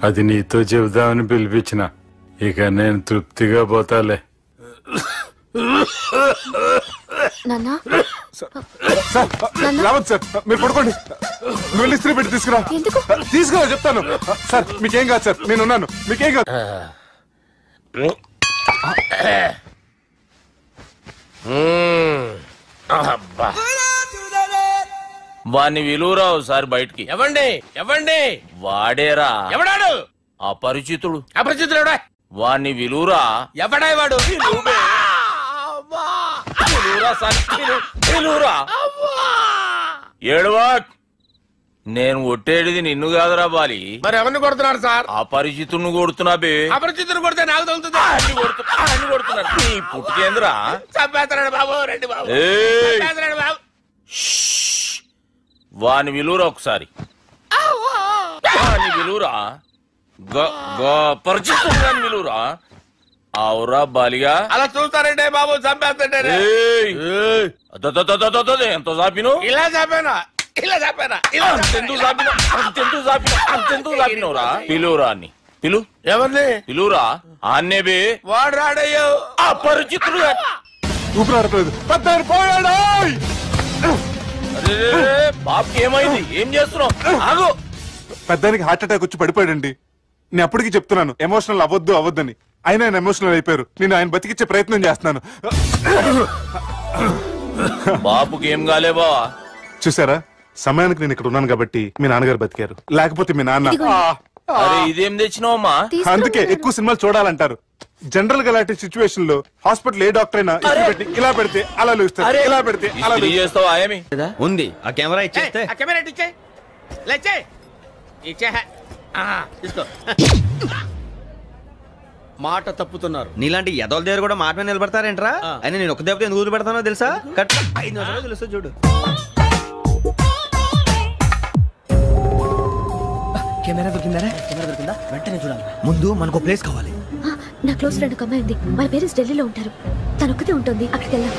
అది నీతో చెబుదామని పిలిపించిన. ఇక నేను తృప్తిగా పోతాలే. నాన్నా సార్ రావద్దు సార్, మీరు పడుకోండి. నువ్వు వెళ్ళి ఇస్త్రీ పెట్టి తీసుకురా. తీసుకురా చెప్తాను. సార్ మీకేం కాదు సార్, నేను ఉన్నాను, మీకేం కాదు. వాణ్ణి విలువరావు సార్ బయటికి. ఎవండి వాడేరా. ఎవడాడు? అపరిచితుడు. అపరిచితుడు ఎవడా? వాణ్ణి విలువరా. ఎవడా వాడు? ఏడవా. నేను కొట్టేది నిన్ను కాదురా బాలి. మరి ఎవరిని కొడుతున్నారు సార్? అపరిచితుడిని కొడుతున్నా బే. అపరిచితుడు కొడితే నాకు తగులుతుంది. అన్ని కొడుతున్నారు. నీ పుట్టుకేంద్రా. చంపేస్తాడు బాబు, రండి బాబు. వాని విలువరా ఒకసారి. వాని విలువరా. పరిచితుడు విలువరా. అవురా బాలిగా. అలా చూస్తారంటే బాబు, చంపేస్తాడే. ఎంత చాపిను? ఇలా చాపానా? ఇలా చాపానా? ఇలా అంతెందుకు చాపినవురా? పిలువురా అని. పిలు. ఎవరిని పిలువురా. ఆన్నే బే. వాడు రాడయ్యో. అపరిచితుడు. ఊపిరాడట్లేదు. పెద్దాయన పోయాడు. బాబుకి ఏమైంది? ఏం చేస్తున్నావు? ఆగు. పెద్దానికి హార్ట్ అటాక్ వచ్చి పడిపోయాడండి. నేను అప్పటికి చెప్తున్నాను ఎమోషనల్ అవ్వద్దని. ఆయన ఎమోషనల్ అయిపోయారు. నేను ఆయన బతికిచ్చే ప్రయత్నం చేస్తున్నాను. బాబుకి ఏం కాలే బావా? చూసారా, సమయానికి నేను ఇక్కడ ఉన్నాను కాబట్టి మీ నాన్నగారు బతికారు. లేకపోతే మీ నాన్న. అరే ఇదేం తెచ్చినావమ్మా? అందుకే ఎక్కువ సినిమాలు చూడాలంటారు. జనరల్ గా అలాంటి సిచ్యువేషన్ లో హాస్పిటల్ ఏ డాక్టర్ అయినా పెట్టి ఇలా పెడితే అలా లూస్తారు, ఇలా పెడితే అలా చేస్తావా? ఏమి ఉంది ఆ కెమెరా ఇచ్చేస్తే. ఆ కెమెరా ఇచ్చే. లేచే. ఇచ్చే. తీసుకో. మాట తప్పుతున్నారు. నీలాంటి ఎదల దగ్గర కూడా మాట మీద నిలబడతారేంట్రా? అయినా నేను ఒక దెబ్బతో ఎందుకు పెడతానో తెలుసా? కట్ 5 నిమిషాలు తెలుసా చూడు. కెమెరా దొరికిందా? వెంటనే చూడాలి. ముందు మనకు ప్లేస్ కావాలి. నా క్లోజ్ ఫ్రెండ్ ఒక అమ్మాయి ఉంది. వాళ్ళ పేరెంట్స్ ఢిల్లీలో ఉంటారు. తను ఒక్కతే ఉంటుంది. అక్కడికి వెళ్దాం.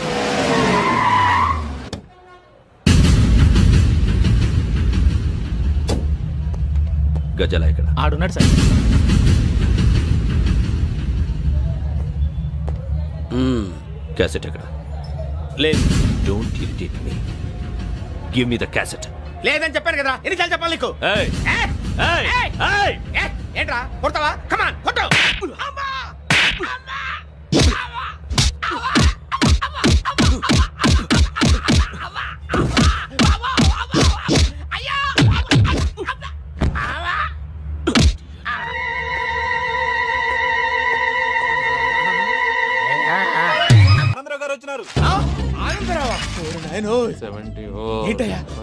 గజల ఇక్కడ ఆడున్నాడు సార్. క్యాసెట్ ఎక్కడ? లేదు. Don't irritate me. Give me the cassette. లేదని చెప్పాను కదా, ఎన్నిసార్లు చెప్పాలి నీకు? ఏంట్రా కొడతావా? కమాన్ కొట్టు.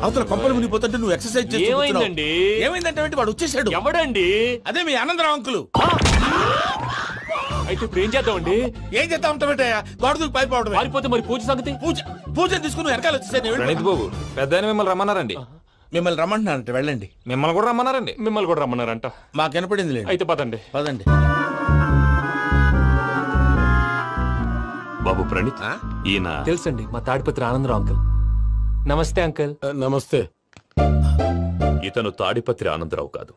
అవతల కొంపలు మునిగిపోతుంటే నువ్వు ఎక్సర్సైజ్ ఏమైందండి? ఏమైందంటే వాడు వచ్చేసాడు. ఎవడండి? అదే మీ ఆనందరావు అంకులు. అయితే ఇప్పుడు ఏం చేద్దామండి? ఏం చేద్దాం ఉంటావేటయ్యా? గొడవకు పైపోవడం. పారిపోతే మరి పూజ సంగతి? పూజ తీసుకుని వెనకాల వచ్చేసాను. ప్రణీత్ బాబు, పెద్ద మిమ్మల్ని రమ్మన్నారండి. మిమ్మల్ని రమ్మంటున్నారంట, వెళ్ళండి. మిమ్మల్ని కూడా రమ్మన్నారండి. మిమ్మల్ని కూడా రమ్మన్నారంట. మాకు వినపడింది లేదు. అయితే పదండి. పదండి. బాబు ప్రణీత్, ఈయన తెలుసండి, మా తాడిపత్రి ఆనందరావు అంకుల్. నమస్తే అంకుల్. నమస్తే. ఇతను తాడిపత్రి ఆనందరావు కాదు,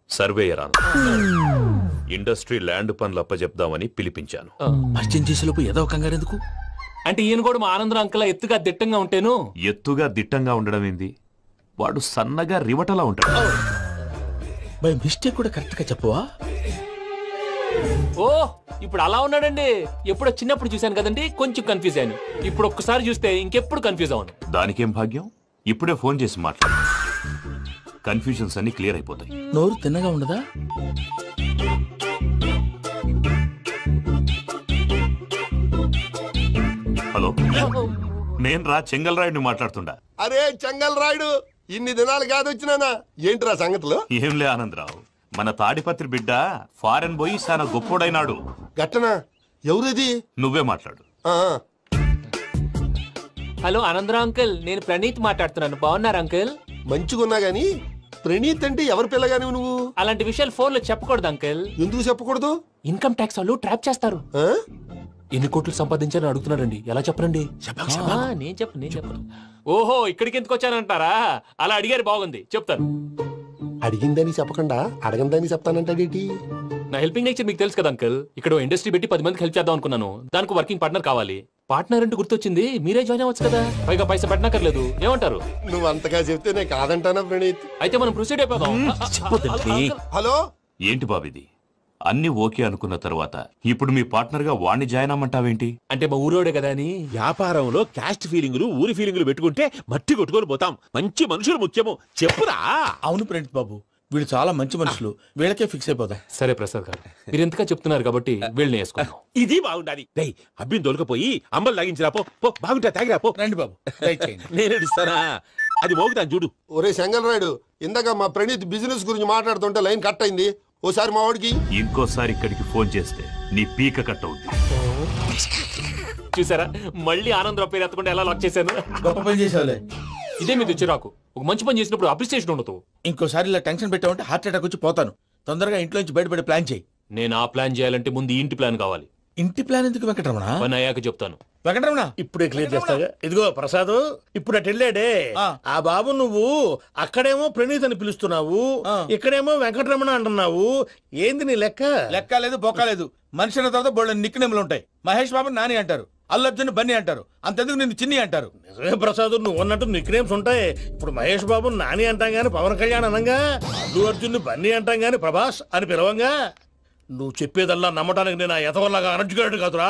సర్వేయర్ ఆనందరావు. ఇండస్ట్రీ ల్యాండ్ పనులు అప్పచెప్దామని పిలిపించాను. పరిచయం చేసేలోపు ఏదో కంగారు ఎందుకు? అంటే ఈయన కూడా మా ఆనందరావు అంకుల్ ఎత్తుగా దిట్టంగా ఉంటేను. ఎత్తుగా దిట్టంగా ఉండడం ఏంది? వాడు సన్నగా రివటలా ఉంటాడు. బై మిస్టేక్ కూడా కరెక్ట్ గా చెప్పవా? ఓ ఇప్పుడు అలా ఉన్నాడండి. ఎప్పుడో చిన్నప్పుడు చూశాను కదండి, కొంచెం కన్ఫ్యూజ్ అయ్యాను. ఇప్పుడు ఒక్కసారి చూస్తే ఇంకెప్పుడు కన్ఫ్యూజ్ అవ్వను. దానికేం భాగ్యం, ఇప్పుడే ఫోన్ చేసి మాట్లాడు. కన్ఫ్యూజన్స్ అన్ని క్లియర్ అయిపోతాయి. నోరు తిన్నగా ఉండదా? హలో, నేను రా చెంగల్ రాయుడిని మాట్లాడుతుండా. అరే చెంగల్ రాయుడు, ఇన్ని దినాలు కాదు వచ్చినానా? ఏంట్రా సంగతులు? ఏంలే ఆనందరావు, మన తాడిపత్రి బిడ్డ ఫారెన్ పోయి చాలా గొప్పోడైనాడు. గట్టనా? ఎవరిది? నువ్వే మాట్లాడు. హలో ఆనందరావు అంకుల్, నేను ప్రణీత్ మాట్లాడుతున్నాను. బాగున్నారు అంకుల్? మంచిగున్నా గాని ప్రణీత్ అంటే ఎవరి పిల్లగాని నువ్వు? అలాంటి విషయాలు ఫోన్ లో చెప్పకూడదు అంకుల్. ఎందుకు చెప్పకూడదు? ఇన్కమ్ ట్యాక్స్ వాళ్ళు ట్రాప్ చేస్తారు. ఎన్ని కోట్లు సంపాదించాలని అడుగుతున్నారండి. ఎలా చెప్పరండి? నేను చెప్పను. ఓహో, ఇక్కడికి ఎందుకు వచ్చానంటారా? అలా అడిగారు, బాగుంది, చెప్తాను. అడిగిందని చెప్పకుండా అడగందని చెప్తానంటాడేటి? నా హెల్పింగ్ నేచర్ మీకు తెలుసు కదా అంకుల్. ఇక్కడ ఇండస్ట్రీ పెట్టి 10 మందికి హెల్ప్ చేద్దాం అనుకున్నాను. దానికి వర్కింగ్ పార్ట్నర్ కావాలి. పార్ట్నర్ అంటే గుర్తొచ్చింది, మీరే జాయిన్ అవ్వచ్చు కదా, పైగా పైసా పెట్టనక్కర్లేదు. ఏమంటారు? నువ్వు అంతగా చెప్తేనే కాదంటానా ప్రణీత్? అయితే మనం ప్రొసీడ్ అయిపోదాం. హలో, ఏంటి బాబిది? అన్ని ఓకే అనుకున్న తర్వాత ఇప్పుడు మీ పార్ట్నర్ గా వాణ్ణి జాయిన్ అమ్మంటావేంటి? అంటే మా ఊరోడే కదా అని. వ్యాపారంలో క్యాస్ట్ ఫీలింగులు, ఊరి ఫీలింగులు పెట్టుకుంటే మట్టి కొట్టుకొని పోతాం. మంచి మనుషులు ముఖ్యము. చెప్పురా. అవును ప్రణీత్ బాబు, వీళ్ళు చాలా మంచి మనుషులు, వీళ్ళకే ఫిక్స్ అయిపోతాం. సరే ప్రసాద్ గారు, మీరు ఎంతగా చెప్తున్నారు కాబట్టి వీళ్ళని వేసుకుందాం. ఇది బాగుండాలి. డై అబ్బిని దొలకపోయి అంబలు లాగించిరా పో. బాగుంటా తాగిరా పో. రండి బాబు, నేను ఇస్తానా? అది మోగుతాను చూడు. ఒరే చెంగల్ రాయుడు, ఇందాక మా ప్రణీత్ బిజినెస్ గురించి మాట్లాడుతుంటే లైన్ కట్ అయింది. ఓసారి మా వాడికి ఇంకోసారి ఇక్కడికి ఫోన్ చేస్తే నీ పీక కట్ అవుతుంది. చూసారా, మళ్ళీ ఆనందరావు పేరు ఎత్తకుండా ఎలా లాక్ చేశాను. గొప్ప పని చేసేవాళ్ళే. ఇదే మీద చిరాకు. ఒక మంచి పని చేసినప్పుడు అప్రిసియేషన్ ఉండదు. ఇంకోసారి ఇలా టెన్షన్ పెట్టామంటే హార్ట్ అటాక్ వచ్చి పోతాను. తొందరగా ఇంట్లో నుంచి బయటపడే ప్లాన్ చేయి. నేను ఆ ప్లాన్ చేయాలంటే ముందు ఇంటి ప్లాన్ కావాలి. ఇంటి ప్లాన్ ఎందుకు వెంకటరమణ? పని అయ్యాక చెప్తాను. వెంకటరమణ ఇప్పుడే క్లియర్ చేస్తాగా. ఇదిగో ప్రసాద్, ఇప్పుడు అటు వెళ్ళాడే ఆ బాబు, నువ్వు అక్కడేమో ప్రణీత్ అని పిలుస్తున్నావు, ఇక్కడేమో వెంకటరమణ అంటున్నావు. ఏంది నీ లెక్క? లెక్క లేదు, బొక్క లేదు. మనిషి అన్న తర్వాత బోళ్ళ నిక్నెములు ఉంటాయి. మహేష్ బాబు నాని అంటారు, అల్లు అర్జున్ బన్నీ అంటారు, అంతెందుకు నిన్ను చిన్ని అంటారు. నిజమే ప్రసాద్, నువ్వు అన్నట్టు నిక్నేమ్స్ ఉంటాయి. ఇప్పుడు మహేష్ బాబు నాని అంటాం గాని పవన్ కళ్యాణ్ అనంగా, అల్లు అర్జున్ బన్నీ అంటాం గాని ప్రభాస్ అని పిలవంగా. నువ్వు చెప్పేదల్లా నమ్మటానికి నేను ఆ ఎతవల్లాగా అనర్జుకేటెడ్ కాదురా.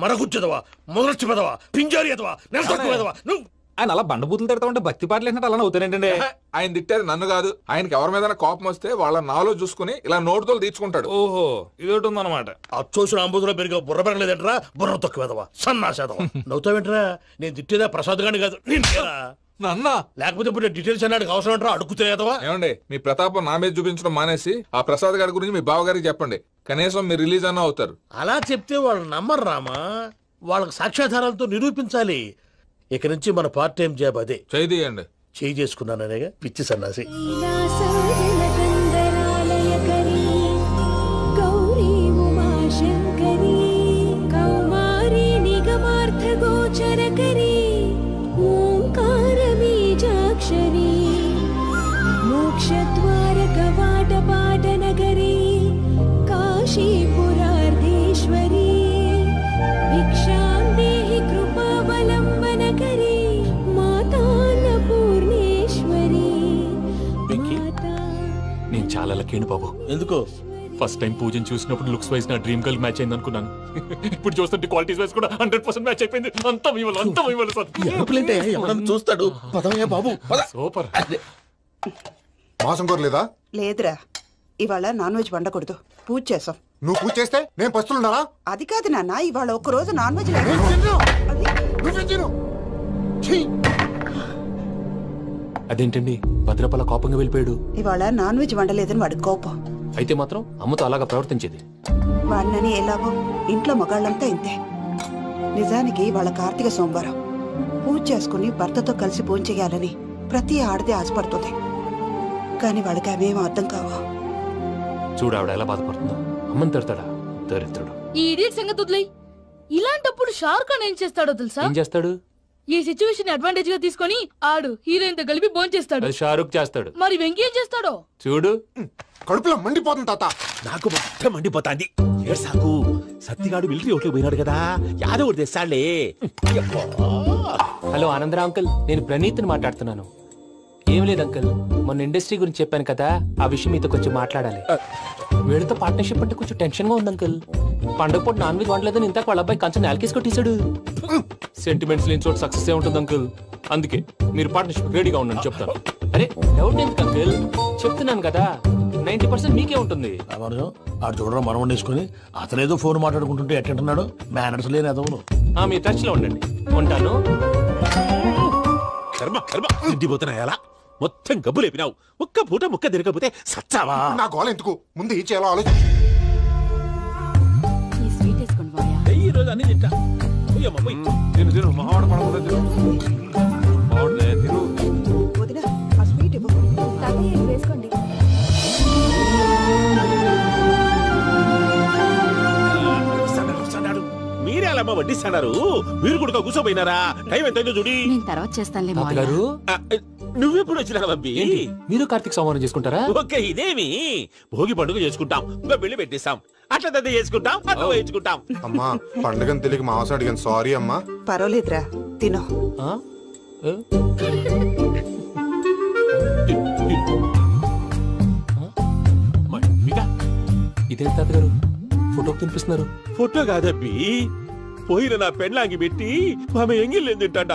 మరగుచ్చదవా, మొదలచ్చి పెదవా, పింజారి ఎదవా, నెలసొక్కుదవా నువ్వు. ఆయన అలా బండబూతులు తిడతా ఉంటే భక్తి పాటలు ఏంటంటే అలా అవుతానంటే. ఆయన తిట్టేది నన్ను కాదు, ఆయనకి ఎవరి మీద కోపం వస్తే వాళ్ళ నాలో చూసుకుని ఇలా నోటుతో తీర్చుకుంటాడు. ఓహో, ఇది ఒకటి ఉందన్నమాట. అచ్చోసిన అంబుధులో పెరిగే బుర్ర పెరగలేదంటరా, బుర్ర తొక్కువేదవా, సన్నాసేదవా. నవ్వుతావేంటరా? నేను తిట్టేదా ప్రసాద్ గాని కాదు, నన్నా. లేకపోతే ఇప్పుడు డీటెయిల్స్ అన్నాడు అవసరం అంటారా? అడుగుతాయేదవా. ఏమండి, మీ ప్రతాపం నా మీద చూపించడం మానేసి ఆ ప్రసాద్ గారి గురించి మీ బావగారికి చెప్పండి. కనీసం మీరు రిలీజ్ అన్న అవుతారు. అలా చెప్తే వాళ్ళు నమ్మరు రామా. వాళ్ళకి సాక్ష్యాధారాలతో నిరూపించాలి. ఇక నుంచి మన పార్ట్ టైం జాబ్ అదే. చేయండి. చేయి చేసుకున్నాననేగా పిచ్చి సన్నాసి. मोक्षद्वार कवाट पाट नगरी काशीपुरार्धेश्वरी भिक्षां देहि कृपावलम्बनकरी मातान्नपूर्णेश्वरी. నేను చాలా లక్కీని బాబు. ఎందుకు? ఫస్ట్ టైం పూజను చూసినప్పుడు లుక్స్ వైజ్ నా డ్రీమ్ గర్ల్ మ్యాచ్ అయింది అనుకున్నాను. ఇప్పుడు చూస్తుంటే క్వాలిటీస్ వైజ్ కూడా 100% మ్యాచ్ అయిపోయింది. అంతా చూస్తాడు. పదవయ్యా బాబు, సూపర్. మాసం కోరలేదా? లేదురా, ఇవాళ నాన్ వెజ్ వండకూడదు, పూజ చేసాం. నువ్వు పూజ చేస్తే నేను పస్తులున్నానా? అది కాదు నాన్న, ఇవాళ ఒక్క రోజు నాన్ వెజ్ అదేంటండి భద్రపల కోపంగా వెళ్ళిపోయాడు? ఇవాళ నాన్ వెజ్ వండలేదని వాడి కోపం. అయితే మాత్రం అమ్మతో అలాగా ప్రవర్తించేది. వాడినని ఎలాగో ఇంట్లో మగాళ్ళంతా ఇంతే. నిజానికి వాళ్ళ కార్తీక సోమవారం పూజ చేసుకుని భర్తతో కలిసి పూజ చేయాలని ప్రతి ఆడది ఆశపడుతుంది. కానీ వాడికి అవేం అర్థం కావు. చూడు ఆవిడ ఎలా బాధపడుతుందో. అమ్మని తిడతాడా దరిద్రుడు. ఈ ఇడియట్ సంగతి వదిలేయ్. ఇలాంటప్పుడు షారుఖ్ ఖాన్ ఏం చేస్తాడో తెలుసా? ఏం చేస్తాడు? ఈ సిచ్యువేషన్ అడ్వాంటేజ్ గా తీసుకొని ఆడు హీరోయిన్ తో కలిపి బోన్ చేస్తాడు. షారుఖ్ చేస్తాడు. మరి వెంకీ ఏం చేస్తాడో చూడు. కడుపులో మండిపోతుంది తాత. నాకు మొత్తం మండిపోతాంది. సాకు సత్తిగాడు మిలిటరీ ఓట్లు పోయినాడు కదా, యాదవ్ ఒకటి తెస్తాడులే. హలో ఆనందరా అంకుల్, నేను ప్రణీత్ని మాట్లాడుతున్నాను. ఏం లేదు అంకుల్, మొన్న ఇండస్ట్రీ గురించి చెప్పాను కదా, ఆ విషయం మీతో కొంచెం మాట్లాడాలి. వీళ్ళతో పార్ట్నర్షిప్ అంటే కొంచెం టెన్షన్ గా ఉంది అంకుల్. పండుగ పూట నాన్ వెజ్ వండలేదని ఇంతకు వాళ్ళ అబ్బాయి కంచెం నేలకేసి కొట్టేశాడు. సెంటిమెంట్స్ లేని చోట సక్సెస్ ఏ ఉంటుంది అంకుల్. అందుకే మీరు పార్ట్నర్షిప్ రెడీగా ఉండండి చెప్తాను. అరే డౌట్ ఎందుకు అంకుల్, చెప్తున్నాను కదా 90% మీకే ఉంటుంది. ఆడు చూడడం మనం వండేసుకుని అతనేదో ఫోన్ మాట్లాడుకుంటుంటే ఎట్టంటున్నాడు. మేనర్స్ లేని అదవును. మీ టచ్ లో ఉండండి. ఉంటాను. కర్మ కర్మ తిండిపోతున్నాయలా మొత్తం గబ్బు లేపినావు. ఒక్క పూట ముక్క తిరగకపోతే సచ్చావా? నా గోల ఎందుకు, ముందు ఈ చేయాలో ఆలోచించు. ఈ రోజు అన్ని తింటా. తిను తిను మావాడు పడకుండా తిను. మావాడులే తిను. వదినా ఆ స్వీట్ ఇవ్వు. వేసుకోండి. మీరే అలా వడ్డిస్తున్నారు. మీరు కూడా కూర్చోపోయినారా? టైం ఎంతైందో చూడి. నేను తర్వాత చేస్తానులే గారు. నువ్వెప్పుడు వచ్చినా బంబి? మీరు కార్తీక్ సంహారం చేసుకుంటారా? ఓకే, ఇదేమి భోగి పండుగ చేసుకుంటాం, ఇంకా పెళ్లి పెట్టిస్తాం, అట్లా దద్ద చేసుకుంటాం, అట్లా వేయించుకుంటాం. అమ్మా పండుగని తెలియక మాంసం అడిగాను, సారీ అమ్మా. పర్వాలేదురా తినో. ఇదేంటి తాతగారు ఫోటోకి తినిపిస్తున్నారు? ఫోటో కాదబ్బి, పోయిన నా పెళ్ళాంగి పెట్టి ఆమె ఎంగిల్లేం తింటాడ.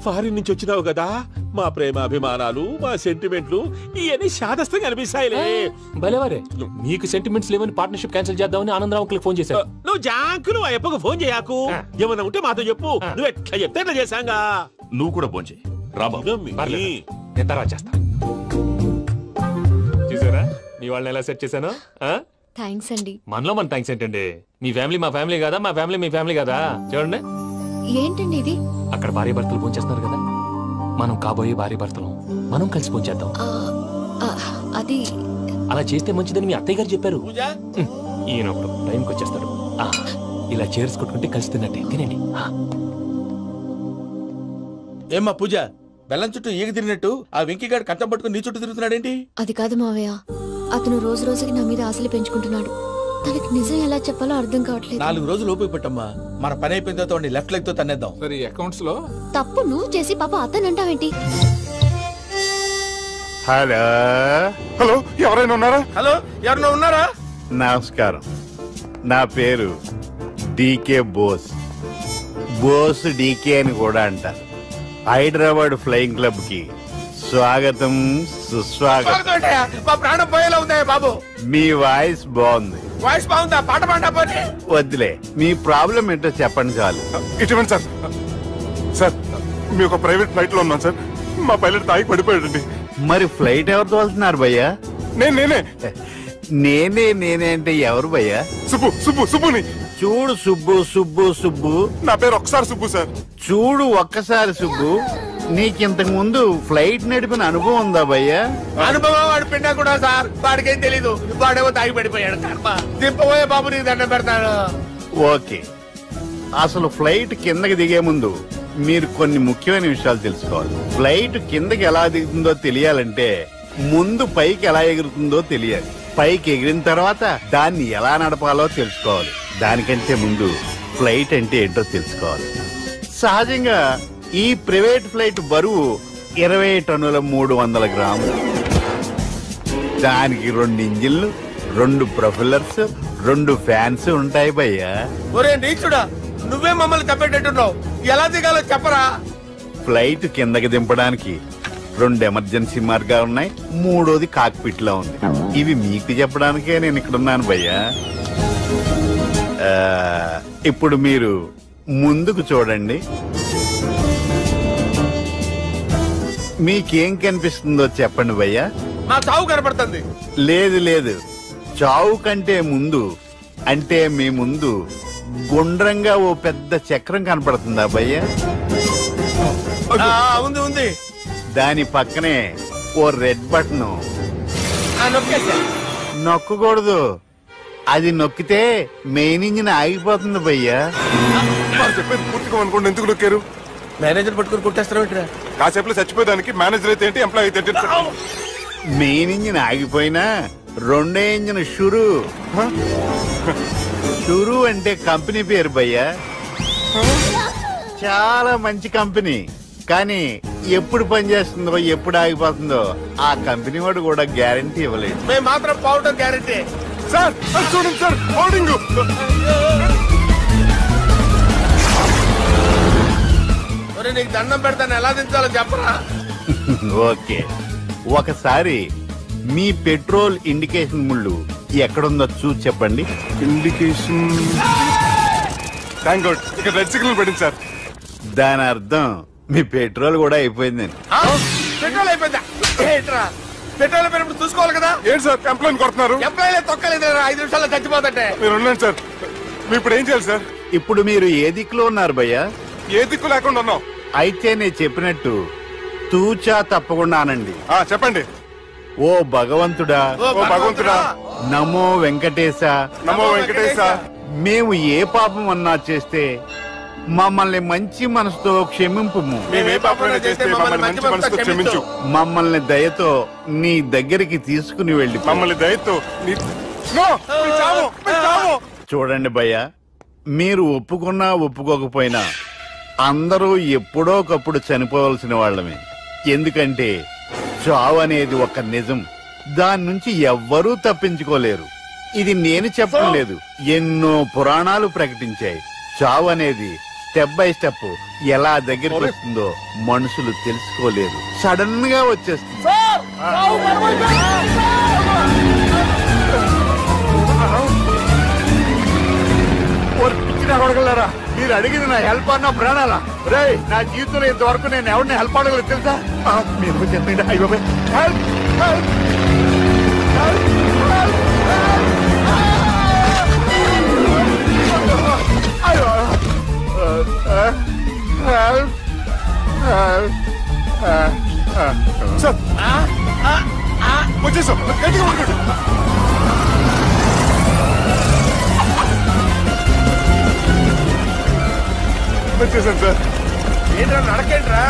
ఫారిన్ నుంచి వచ్చినావు కదా, మా ప్రేమ అభిమానాలు, మా సెంటిమెంట్లు ఇవన్నీ శాదస్తంగా అనిపిస్తాయిలే. భలేవారే, మీకు సెంటిమెంట్స్ లేవని పార్ట్నర్షిప్ క్యాన్సిల్ చేద్దామని ఆనందరావు అంకుల్ ఫోన్ చేశారు. నువ్వు జాంకులు ఆ అప్పకు ఫోన్ చేయకు, ఏమన్నా ఉంటే మాతో చెప్పు. నువ్వు ఎట్లా చెప్తే ఎట్లా చేశాంగా. నువ్వు కూడా ఫోన్ చేయి రాబా. నేను తర్వాత చేస్తా. చూసారా మీ వాళ్ళని ఎలా సెట్ చేశాను? థ్యాంక్స్ అండి. మనలో మన థ్యాంక్స్ ఏంటండి? మీ ఫ్యామిలీ మా ఫ్యామిలీ కదా, మా ఫ్యామిలీ మీ ఫ్యామిలీ కదా. చూడండి ఏంటండి ఇది? అక్కడ భార్య భర్తలు ఫోన్ చేస్తున్నారు కదా, మనం కాబోయే భార్య భర్తలు మనం కలిసి ఫోన్ చేద్దాం. అది అలా చేస్తే మంచిదని మీ అత్తయ్య గారు చెప్పారు. ఈయన ఒకడు టైంకి వచ్చేస్తాడు. ఇలా చేర్స్ కొట్టుకుంటే కలిసి తిన్నట్టే. తినండి. ఏమ్మా పూజ, బెల్లం చుట్టూ ఈగ తిరిగినట్టు ఆ వెంకీగాడు కంచం పట్టుకుని నీ చుట్టూ తిరుగుతున్నాడేంటి? అది కాదు మావయ్య, అతను రోజు రోజుకి నా మీద ఆశలు పెంచుకుంటున్నాడు. తనకి నిజం ఎలా చెప్పాలో అర్థం కావట్లేదు. 4 రోజులు ఓపిక పట్టమ్మా, మన పని అయిపోయిన తర్వాత లెఫ్ట్ లెగ్ తో తన్నేద్దాం. సరే అకౌంట్స్ లో తప్పు నువ్వు చేసి పాప అతను అంటావేంటి? హలో హలో, ఎవరైనా ఉన్నారా? హలో, ఎవరైనా ఉన్నారా? నమస్కారం, నా పేరు డీకే బోస్. బోస్ డీకే అని కూడా అంటారు. హైదరాబాద్ ఫ్లయింగ్ క్లబ్ కి స్వాగతం సుస్వాగతం. మా ప్రాణం పోయేలా ఉందా బాబు? మీ వాయిస్ బాగుంది. వాయిస్ బాగుందా? పాట పాడా పోనీ. వద్దులే, మీ ప్రాబ్లం ఏంటో చెప్పండి చాలు. ఇటువంటి సార్, సార్ మీ ఒక ప్రైవేట్ ఫ్లైట్ లో ఉన్నాం సార్, మా పైలట్ తాగి పడిపోయాడండి. మరి ఫ్లైట్ ఎవరు తోలుతున్నారు భయ్యా? నేనే నేనే అంటే ఎవరు భయ్యా? సుబ్బుని చూడు. సుబ్బు నా పేరు ఒకసారి సుబ్బు సార్. చూడు ఒక్కసారి సుబ్బు, నీకింతకు ముందు ఫ్లైట్ నడిపిన అనుభవం ఉందా భయ్యా? అనుభవం వాడు పిండా కూడా సార్, వాడికేం తెలీదు. వాడేమో తాగి పడిపోయాడు. దింపబోయే బాబు నీకు దండం పెడతాడు. ఓకే, అసలు ఫ్లైట్ కిందకి దిగే ముందు మీరు కొన్ని ముఖ్యమైన విషయాలు తెలుసుకోవాలి. ఫ్లైట్ కిందకి ఎలా దిగుతుందో తెలియాలంటే ముందు పైకి ఎలా ఎగురుతుందో తెలియాలి. పైకి ఎగిరిన తర్వాత దాన్ని ఎలా నడపాలో తెలుసుకోవాలి. దానికంటే ముందు ఫ్లైట్ అంటే ఏంటో తెలుసుకోవాలి. సహజంగా ఈ ప్రైవేట్ ఫ్లైట్ బరువు 20 టన్నుల 300 గ్రాములు. దానికి 2 ఇంజిన్లు, 2 ప్రొఫెల్లర్స్, 2 ఫ్యాన్స్ ఉంటాయి భయ్యా. ఒరే నీచుడా, నువ్వే మమ్మల్ని తప్పేటట్టున్నావు. ఎలా దిగాలో చెప్పరా? ఫ్లైట్ కిందకి దింపడానికి 2 ఎమర్జెన్సీ మార్గాలు ఉన్నాయి, 3వది కాక్పిట్ లో ఉంది. ఇవి మీకు చెప్పడానికే నేను ఇక్కడున్నాను భయ్యా. ఇప్పుడు మీరు ముందుకు చూడండి. మీకేం కనిపిస్తుందో చెప్పండి భయ్యా. మా చావు కనపడుతుంది. లేదు, చావు కంటే ముందు అంటే మీ ముందు గుండ్రంగా ఓ పెద్ద చక్రం కనపడుతుందా భయ్యా? ఉంది. దాని పక్కనే ఓ రెడ్ బటన్. నొక్కకూడదు, అది నొక్కితే మెయిన్ ఇంజిన్ ఆగిపోతుంది భయ్యా. చెప్పేది పూర్తిగా అనుకోండి, ఎందుకు నొక్కారు? మేనేజర్ పట్టుకుని కుట్టేస్తారు. కాసేపులో చచ్చిపోయేదానికి మేనేజర్ అయితే ఏంటి, ఎంప్లాయ్ అయితే ఏంటి? మెయిన్ ఇంజిన్ ఆగిపోయినా 2వ ఇంజిన్ షురు. షురు అంటే కంపెనీ పేరు భయ్యా. చాలా మంచి కంపెనీ, కానీ ఎప్పుడు పనిచేస్తుందో ఎప్పుడు ఆగిపోతుందో ఆ కంపెనీ వాడు కూడా గ్యారంటీ ఇవ్వలేదు. మేము మాత్రం పౌడర్ గ్యారంటీ. సార్ చూడండి సార్, హోర్డింగ్. నీకు దండం పెడతాను, ఎలా దించాలో చెప్పరా? ఓకే, ఒకసారి మీ పెట్రోల్ ఇండికేషన్ ముళ్ళు ఎక్కడుందో చూసి చెప్పండి. ఇండికేషన్ థ్యాంక్ గాడ్, ఇక్కడ రెడ్ సిగ్నల్ పడింది సార్. దాని అర్థం మీ పెట్రోల్ కూడా అయిపోయిందని. పెట్రోల్ అయిపోయిందా? పెట్రోల్ అయిపోయినప్పుడు చూసుకోవాలి కదా. ఏంటి సార్ కంప్లైంట్ కొడుతున్నారు? ఎంప్లాయీలే తొక్కలేదు, 5 నిమిషాల్లో చచ్చిపోతుంటే. మీరు ఉండండి సార్, మీరు ఇప్పుడు ఏం చేయాలి సార్? ఇప్పుడు మీరు ఏ దిక్కులో ఉన్నారు భయ్యా? ఏ దిక్కు లేకుండా ఉన్నాం. అయితే నేను చెప్పినట్టు తూచా తప్పకుండా అనండి. చెప్పండి. ఓ భగవంతుడా, నమో వెంకటేశ, మేము ఏ పాపం అన్నా చేస్తే మమ్మల్ని మంచి మనసుతో క్షమింపు. మేమే పాపమైనా చేస్తే మమ్మల్ని మంచి మనసుతో క్షమించు. మమ్మల్ని దయతో నీ దగ్గరికి తీసుకుని వెళ్ళి మమ్మల్ని దయతో చూడండి భయ్య, మీరు ఒప్పుకున్నా ఒప్పుకోకపోయినా అందరూ ఎప్పుడో ఒకప్పుడు చనిపోవలసిన వాళ్ళమే. ఎందుకంటే చావు అనేది ఒక నిజం, దాని నుంచి ఎవ్వరూ తప్పించుకోలేరు. ఇది నేను చెప్పడం లేదు, ఎన్నో పురాణాలు ప్రకటించాయి. చావు అనేది స్టెప్ బై స్టెప్ ఎలా దగ్గరికి వస్తుందో మనుషులు తెలుసుకోలేరు, సడన్ గా వచ్చేస్తుంది. అడగలరా మీరు అడిగింది నా హెల్ప్ అన్న ప్రాణాలా? రే, నా జీవితంలో ఇంతవరకు నేను ఎవరిని హెల్ప్ అడగలేదు తెలుసా? మీరు చెప్పండి. అయ్యో హెల్ప్ హెల్ప్ వచ్చేసాం. గట్టిగా పట్టుకోండి. వచ్చేసాను సార్. ఏంట్రా నడకేంట్రా?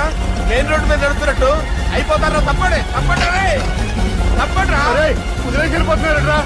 మెయిన్ రోడ్డు మీద నడుస్తున్నట్టు అయిపోతారా? తప్పండి తప్పండి తప్పండి రా. వదిలేసి వెళ్ళిపోతున్నారా?